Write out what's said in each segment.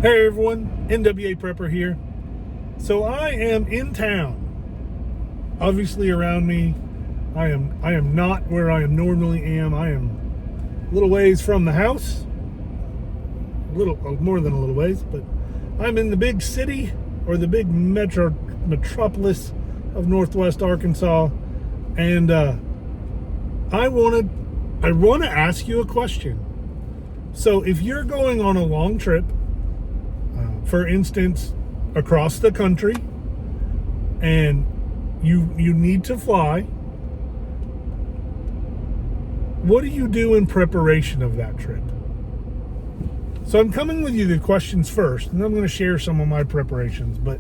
Hey everyone, NWA Prepper here. So I am in town. Obviously around me, I am not where I normally am. I am a little ways from the house. A little more than a little ways, but I'm in the big city or the big metropolis of Northwest Arkansas, and I want to ask you a question. So if you're going on a long trip, for instance, across the country, and you need to fly, what do you do in preparation of that trip? So I'm coming with you the questions first, and I'm going to share some of my preparations. But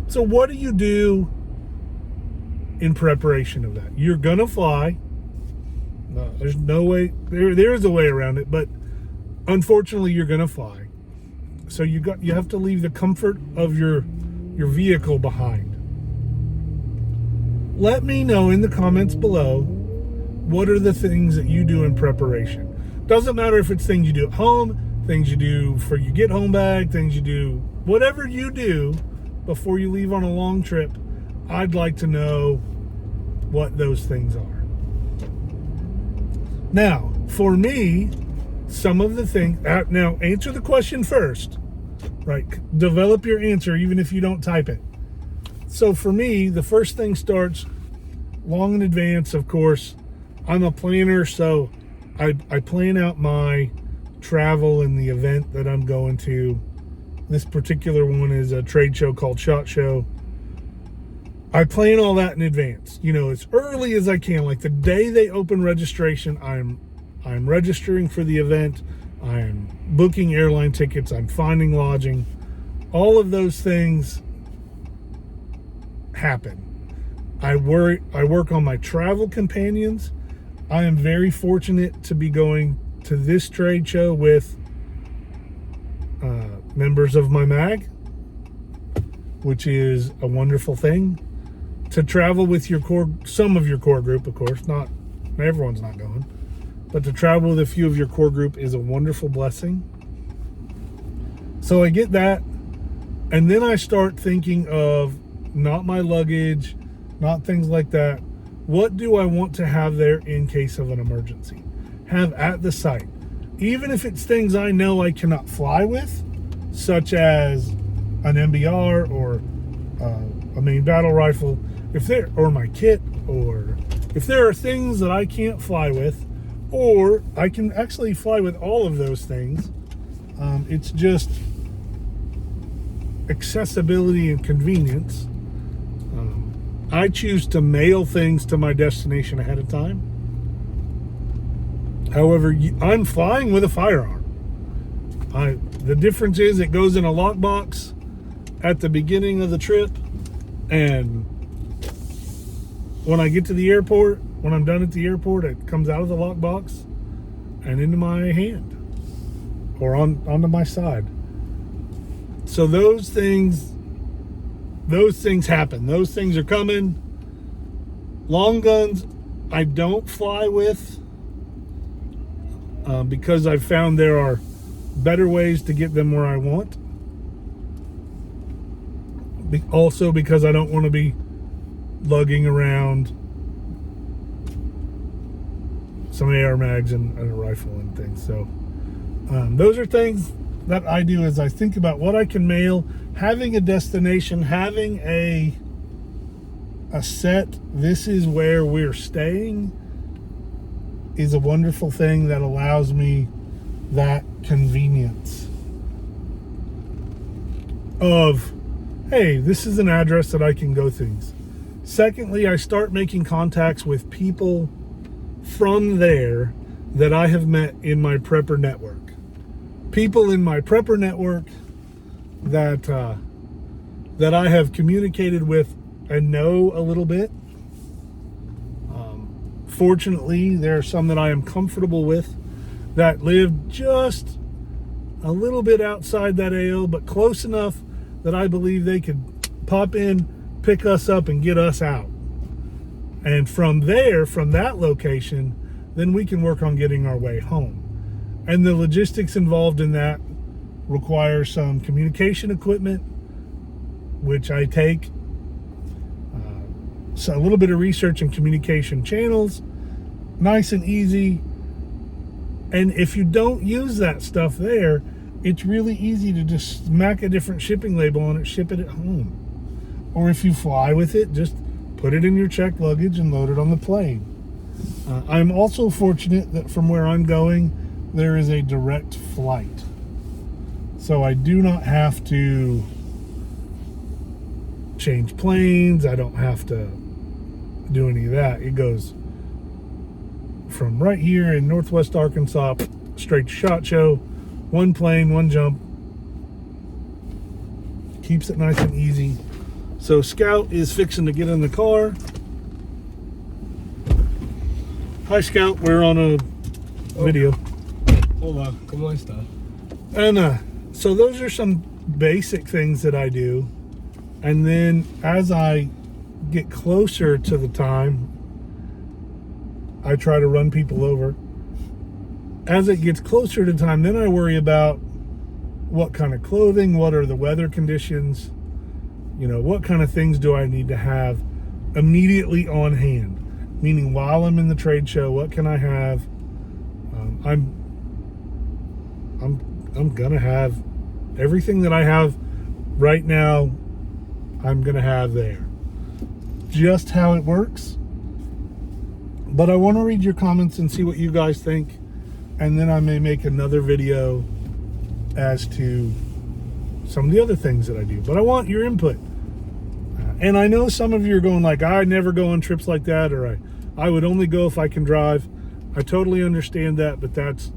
so what do you do in preparation of that? You're going to fly. There's no way, there is a way around it, but unfortunately you're going to fly. So you have to leave the comfort of your vehicle behind. Let me know in the comments below, what are the things that you do in preparation? Doesn't matter if it's things you do at home, things you do for your get home bag, things you do, whatever you do before you leave on a long trip. I'd like to know what those things are. Now, for me, some of the things, now answer the question first, right? Develop your answer even if you don't type it. So for me, the first thing starts long in advance, of course. I'm a planner, so I plan out my travel and the event that I'm going to. This particular one is a trade show called SHOT Show. I plan all that in advance, as early as I can. Like the day they open registration, I'm registering for the event. I'm booking airline tickets. I'm finding lodging. All of those things happen. I work on my travel companions. I am very fortunate to be going to this trade show with members of my mag, which is a wonderful thing. To travel with some of your core group, of course, not everyone's not going. But to travel with a few of your core group is a wonderful blessing. So I get that. And then I start thinking of not my luggage, not things like that. What do I want to have there in case of an emergency? Have at the site. Even if it's things I know I cannot fly with, such as an MBR or a main battle rifle, or my kit, or if there are things that I can't fly with, or I can actually fly with all of those things. It's just accessibility and convenience. I choose to mail things to my destination ahead of time. However, I'm flying with a firearm. The difference is it goes in a lockbox at the beginning of the trip, and when I get to the airport, when I'm done at the airport, it comes out of the lockbox and into my hand or onto my side. So those things happen. Those things are coming. Long guns, I don't fly with because I've found there are better ways to get them where I want. Also because I don't want to be lugging around some AR mags and a rifle and things. So those are things that I do as I think about what I can mail. Having a destination, having a set, this is where we're staying, is a wonderful thing that allows me that convenience of, hey, this is an address that I can go things. Secondly, I start making contacts with people from there that I have met in my prepper network. People in my prepper network that I have communicated with and know a little bit. Fortunately, there are some that I am comfortable with that live just a little bit outside that AO, but close enough that I believe they could pop in, pick us up, and get us out. And from there, from that location, then we can work on getting our way home. And the logistics involved in that require some communication equipment, which I take. So a little bit of research and communication channels, nice and easy. And if you don't use that stuff there, it's really easy to just smack a different shipping label on it, ship it at home. Or if you fly with it, just put it in your checked luggage and load it on the plane. I'm also fortunate that from where I'm going, there is a direct flight. So I do not have to change planes. I don't have to do any of that. It goes from right here in Northwest Arkansas straight to SHOT Show. One plane, one jump. Keeps it nice and easy. So Scout is fixing to get in the car. Hi Scout, we're on a video. Olá, como está? And so those are some basic things that I do. And then as I get closer to the time, I try to run people over. As it gets closer to time, then I worry about what kind of clothing, what are the weather conditions, you know, what kind of things do I need to have immediately on hand? Meaning while I'm in the trade show, what can I have? I'm gonna have everything that I have right now. I'm gonna have there. Just how it works. But I want to read your comments and see what you guys think, and then I may make another video as to some of the other things that I do. But I want your input. And I know some of you are going like, I never go on trips like that, or I would only go if I can drive. I totally understand that, but that's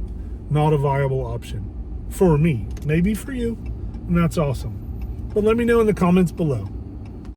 not a viable option for me. Maybe for you, and that's awesome. But let me know in the comments below.